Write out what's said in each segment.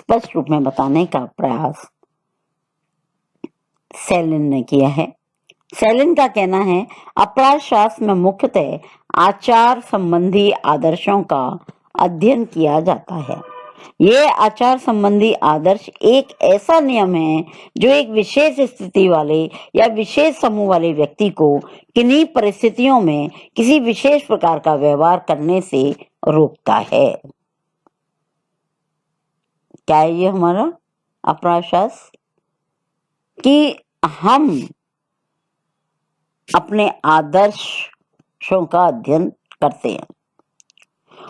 स्पष्ट रूप में बताने का प्रयास सेलिन ने किया है। सेलिन का कहना है, अपराध शास्त्र में मुख्यतः आचार संबंधी आदर्शों का अध्ययन किया जाता है। ये आचार संबंधी आदर्श एक ऐसा नियम है जो एक विशेष स्थिति वाले या विशेष समूह वाले व्यक्ति को किन्हीं परिस्थितियों में किसी विशेष प्रकार का व्यवहार करने से रोकता है। क्या है ये हमारा अपराध शास्त्र? कि हम अपने आदर्शों का अध्ययन करते हैं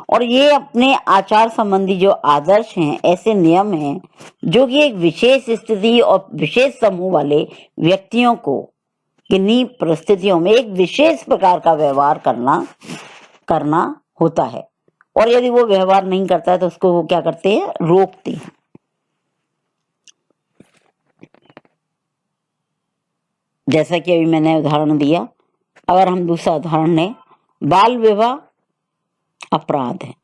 और ये अपने आचार संबंधी जो आदर्श हैं, ऐसे नियम हैं जो कि एक विशेष स्थिति और विशेष समूह वाले व्यक्तियों को किन्हीं परिस्थितियों में एक विशेष प्रकार का व्यवहार करना होता है और यदि वो व्यवहार नहीं करता है तो उसको वो क्या करते हैं? रोकते हैं। जैसा कि अभी मैंने उदाहरण दिया, अगर हम दूसरा उदाहरण लें, बाल विवाह अपराध है।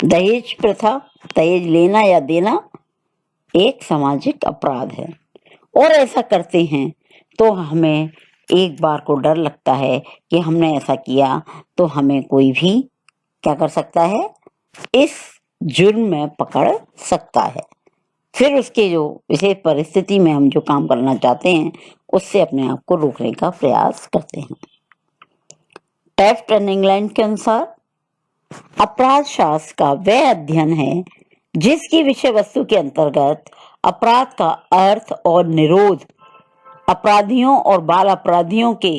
दहेज प्रथा, दहेज लेना या देना एक सामाजिक अपराध है और ऐसा करते हैं तो हमें एक बार को डर लगता है कि हमने ऐसा किया तो हमें कोई भी क्या कर सकता है? इस जुर्म में पकड़ सकता है। फिर उसके जो विशेष परिस्थिति में हम जो काम करना चाहते हैं उससे अपने आप को रोकने का प्रयास करते हैं। टेफ्ट एंड इंग्लैंड के अनुसार अपराध शास्त्र का वह अध्ययन है जिसकी विषय वस्तु के अंतर्गत अपराध का अर्थ और निरोध, अपराधियों और बाल अपराधियों के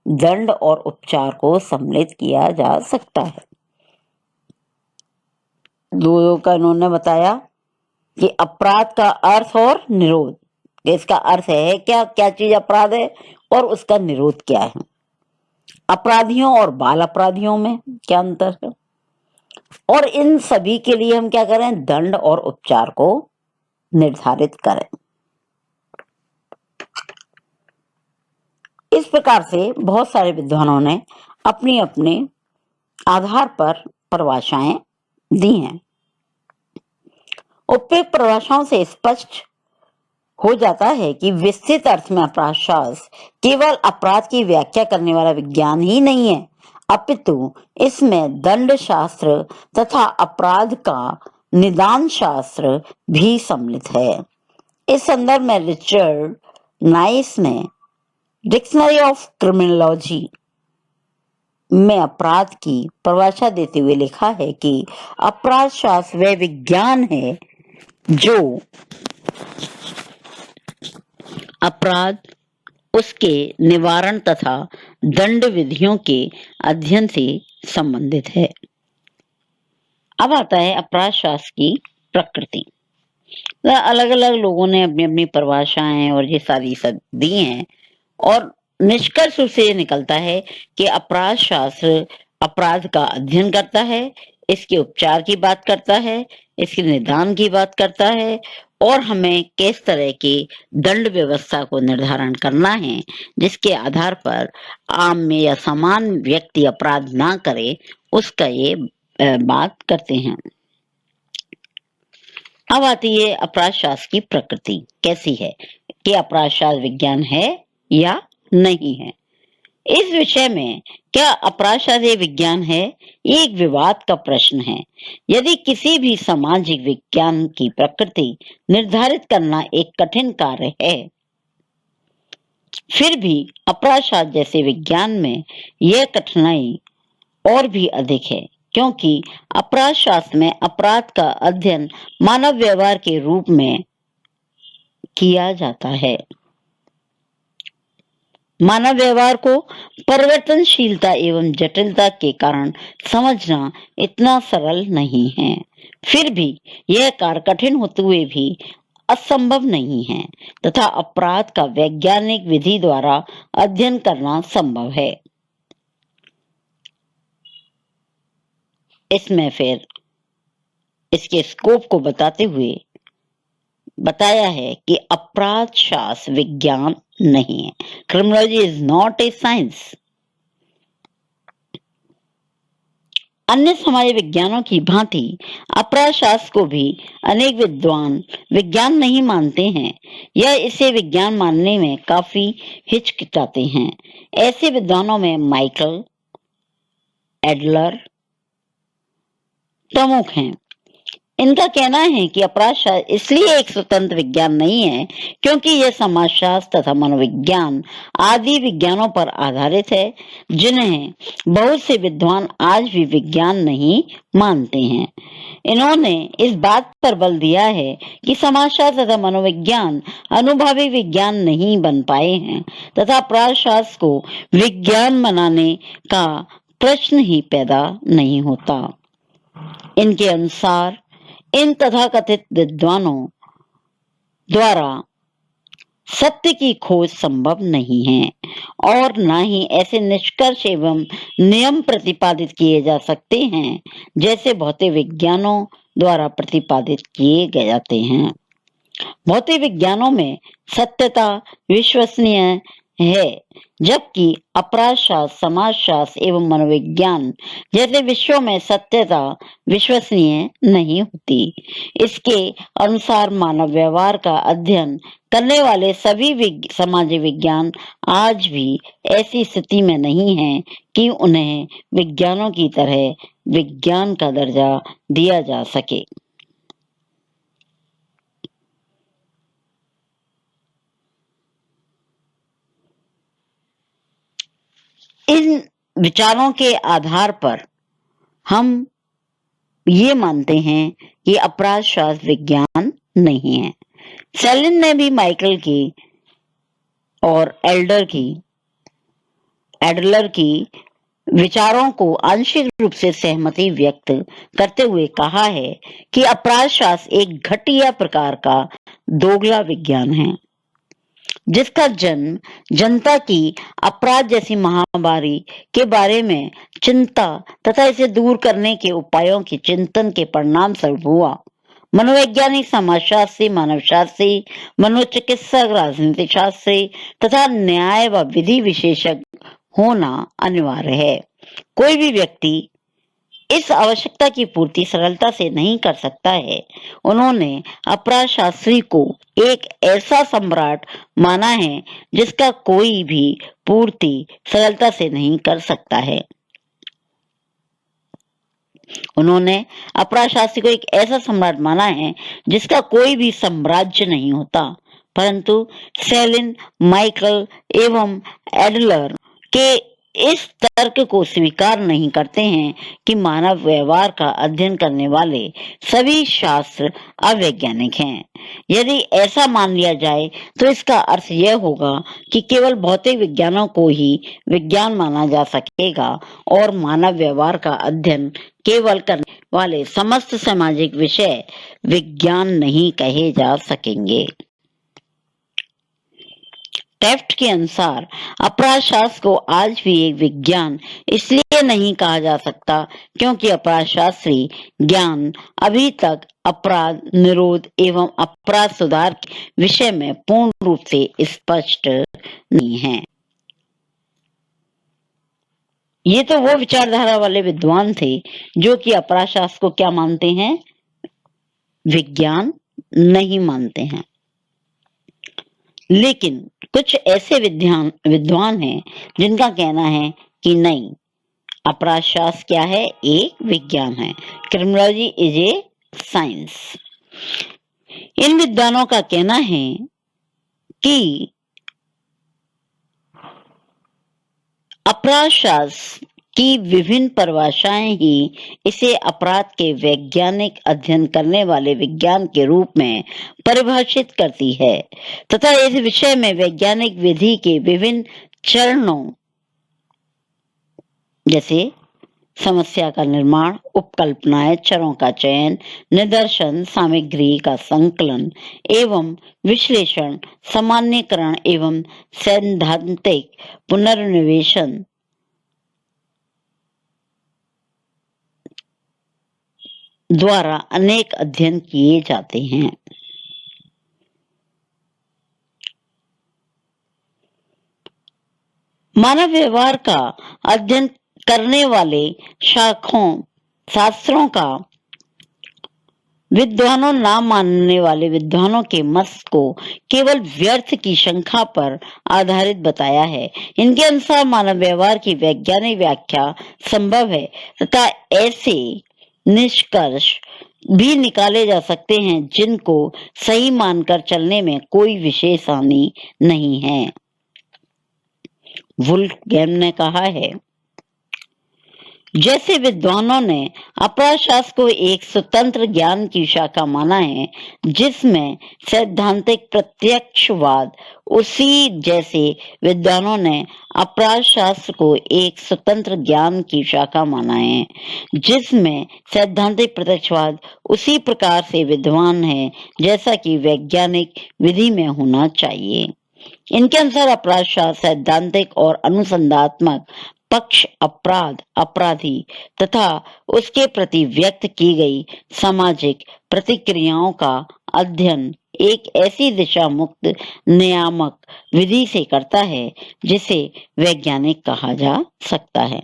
दंड और उपचार को सम्मिलित किया जा सकता है। दो का इन्होंने बताया कि अपराध का अर्थ और निरोध, इसका अर्थ है क्या क्या चीज अपराध है और उसका निरोध क्या है। अपराधियों और बाल अपराधियों में क्या अंतर है और इन सभी के लिए हम क्या करें? दंड और उपचार को निर्धारित करें। इस प्रकार से बहुत सारे विद्वानों ने अपनी अपने आधार पर परिभाषाएं दी हैं। उपयुक्त परिभाषाओं से स्पष्ट हो जाता है कि विस्तृत अर्थ में अपराध शास्त्र केवल अपराध की व्याख्या करने वाला विज्ञान ही नहीं है, अपितु इसमें दंड शास्त्र तथा अपराध का निदान शास्त्र भी सम्मिलित है। इस संदर्भ में रिचर्ड नाइस ने डिक्शनरी ऑफ क्रिमिनोलॉजी में अपराध की परिभाषा देते हुए लिखा है कि अपराध शास्त्र वह विज्ञान है जो अपराध, उसके निवारण तथा दंड विधियों के अध्ययन से संबंधित है। अब आता है अपराध शास्त्र की प्रकृति। अलग अलग लोगों ने अपनी अपनी परिभाषाएं और ये सारी सब दी हैं और निष्कर्ष से ये निकलता है कि अपराध शास्त्र अपराध का अध्ययन करता है, इसके उपचार की बात करता है, इसके निदान की बात करता है और हमें किस तरह की दंड व्यवस्था को निर्धारण करना है जिसके आधार पर आम में या समान व्यक्ति अपराध ना करे, उसका ये बात करते हैं। अब आती है अपराध शास्त्र की प्रकृति कैसी है, कि अपराध शास्त्र विज्ञान है या नहीं है। इस विषय में क्या अपराध शास्त्र विज्ञान है, ये एक विवाद का प्रश्न है। यदि किसी भी सामाजिक विज्ञान की प्रकृति निर्धारित करना एक कठिन कार्य है, फिर भी अपराध शास्त्र जैसे विज्ञान में यह कठिनाई और भी अधिक है, क्योंकि अपराध शास्त्र में अपराध का अध्ययन मानव व्यवहार के रूप में किया जाता है। मानव व्यवहार को परिवर्तनशीलता एवं जटिलता के कारण समझना इतना सरल नहीं है। फिर भी यह कार्य कठिन होते हुए भी असंभव नहीं है तथा अपराध का वैज्ञानिक विधि द्वारा अध्ययन करना संभव है। इसमें फिर इसके स्कोप को बताते हुए बताया है कि अपराध शास्त्र विज्ञान नहीं है। Criminology is not a science. अन्य समाज विज्ञानों की भांति अपराध शास्त्र को भी अनेक विद्वान विज्ञान नहीं मानते हैं या इसे विज्ञान मानने में काफी हिचकिचाते हैं। ऐसे विद्वानों में माइकल एडलर प्रमुख हैं। इनका कहना है कि अपराध शास्त्र इसलिए एक स्वतंत्र विज्ञान नहीं है क्योंकि यह समाजशास्त्र तथा मनोविज्ञान आदि विज्ञानों पर आधारित है, जिन्हें बहुत से विद्वान आज भी विज्ञान नहीं मानते हैं। इन्होंने इस बात पर बल दिया है कि समाजशास्त्र तथा मनोविज्ञान अनुभवी विज्ञान नहीं बन पाए हैं तथा अपराध शास्त्र को विज्ञान बनाने का प्रश्न ही पैदा नहीं होता। इनके अनुसार इन तथाकथित विद्वानों द्वारा सत्य की खोज संभव नहीं है और न ही ऐसे निष्कर्ष एवं नियम प्रतिपादित किए जा सकते हैं जैसे भौतिक विज्ञानों द्वारा प्रतिपादित किए गए जाते हैं। भौतिक विज्ञानों में सत्यता विश्वसनीय है, जबकि अपराध शास्त्र, समाजशास्त्र एवं मनोविज्ञान जैसे विषयों में सत्यता विश्वसनीय नहीं होती। इसके अनुसार मानव व्यवहार का अध्ययन करने वाले सभी समाज विज्ञान आज भी ऐसी स्थिति में नहीं है कि उन्हें विज्ञानों की तरह विज्ञान का दर्जा दिया जा सके। इन विचारों के आधार पर हम ये मानते हैं कि अपराध शास्त्र विज्ञान नहीं है। सेलिन ने भी माइकल की और एडलर की विचारों को आंशिक रूप से सहमति व्यक्त करते हुए कहा है कि अपराध शास्त्र एक घटिया प्रकार का दोगला विज्ञान है, जिसका जन्म जनता की अपराध जैसी महामारी के बारे में चिंता तथा इसे दूर करने के उपायों की चिंतन के परिणाम स्वरूप हुआ। मनोवैज्ञानिक, समाजशास्त्री, मानवशास्त्री, मनोचिकित्सक, राजनीतिक शास्त्री तथा न्याय व विधि विशेषज्ञ होना अनिवार्य है। कोई भी व्यक्ति इस आवश्यकता की पूर्ति सरलता से नहीं कर सकता है। उन्होंने अपराध शास्त्री को एक ऐसा सम्राट माना है जिसका कोई भी पूर्ति सरलता से नहीं कर सकता है। उन्होंने अपराध शास्त्री को एक ऐसा सम्राट माना है जिसका कोई भी साम्राज्य नहीं होता, परंतु सेलिन, माइकल एवं एडलर के इस तर्क को स्वीकार नहीं करते हैं कि मानव व्यवहार का अध्ययन करने वाले सभी शास्त्र अवैज्ञानिक हैं। यदि ऐसा मान लिया जाए तो इसका अर्थ यह होगा कि केवल भौतिक विज्ञानों को ही विज्ञान माना जा सकेगा और मानव व्यवहार का अध्ययन केवल करने वाले समस्त सामाजिक विषय विज्ञान नहीं कहे जा सकेंगे। टेफ्ट के अनुसार अपराध शास्त्र को आज भी एक विज्ञान इसलिए नहीं कहा जा सकता क्योंकि अपराध शास्त्री ज्ञान अभी तक अपराध निरोध एवं अपराध सुधार के विषय में पूर्ण रूप से स्पष्ट नहीं है। ये तो वो विचारधारा वाले विद्वान थे जो कि अपराध शास्त्र को क्या मानते हैं? विज्ञान नहीं मानते हैं। लेकिन कुछ ऐसे विद्वान हैं जिनका कहना है कि नहीं, अपराध शास्त्र क्या है? एक विज्ञान है। Criminology is a science. इन विद्वानों का कहना है कि अपराध शास्त्र की विभिन्न परिभाषाएं ही इसे अपराध के वैज्ञानिक अध्ययन करने वाले विज्ञान के रूप में परिभाषित करती है तथा इस विषय में वैज्ञानिक विधि के विभिन्न चरणों जैसे समस्या का निर्माण, उपकल्पनाएं, चरों का चयन, निदर्शन, सामग्री का संकलन एवं विश्लेषण, सामान्यकरण एवं सैद्धांतिक पुनर्निवेशन द्वारा अनेक अध्ययन किए जाते हैं। मानव व्यवहार का अध्ययन करने वाले शाखों शास्त्रों का विद्वानों ना मानने वाले विद्वानों के मत को केवल व्यर्थ की शंका पर आधारित बताया है। इनके अनुसार मानव व्यवहार की वैज्ञानिक व्याख्या संभव है तथा ऐसे निष्कर्ष भी निकाले जा सकते हैं जिनको सही मानकर चलने में कोई विशेष हानि नहीं है। वुल्फगेम ने कहा है, जैसे विद्वानों ने अपराध शास्त्र को एक स्वतंत्र ज्ञान की शाखा माना है जिसमें सैद्धांतिक प्रत्यक्षवाद, उसी जैसे विद्वानों ने अपराध शास्त्र को एक स्वतंत्र ज्ञान की शाखा माना है जिसमें सैद्धांतिक प्रत्यक्षवाद उसी प्रकार से विद्वान है जैसा कि वैज्ञानिक विधि में होना चाहिए। इनके अनुसार अपराध शास्त्र सैद्धांतिक और अनुसंधात्मक पक्ष अपराध, अपराधी तथा उसके प्रति व्यक्त की गई सामाजिक प्रतिक्रियाओं का अध्ययन एक ऐसी दिशा मुक्त नियामक विधि से करता है जिसे वैज्ञानिक कहा जा सकता है।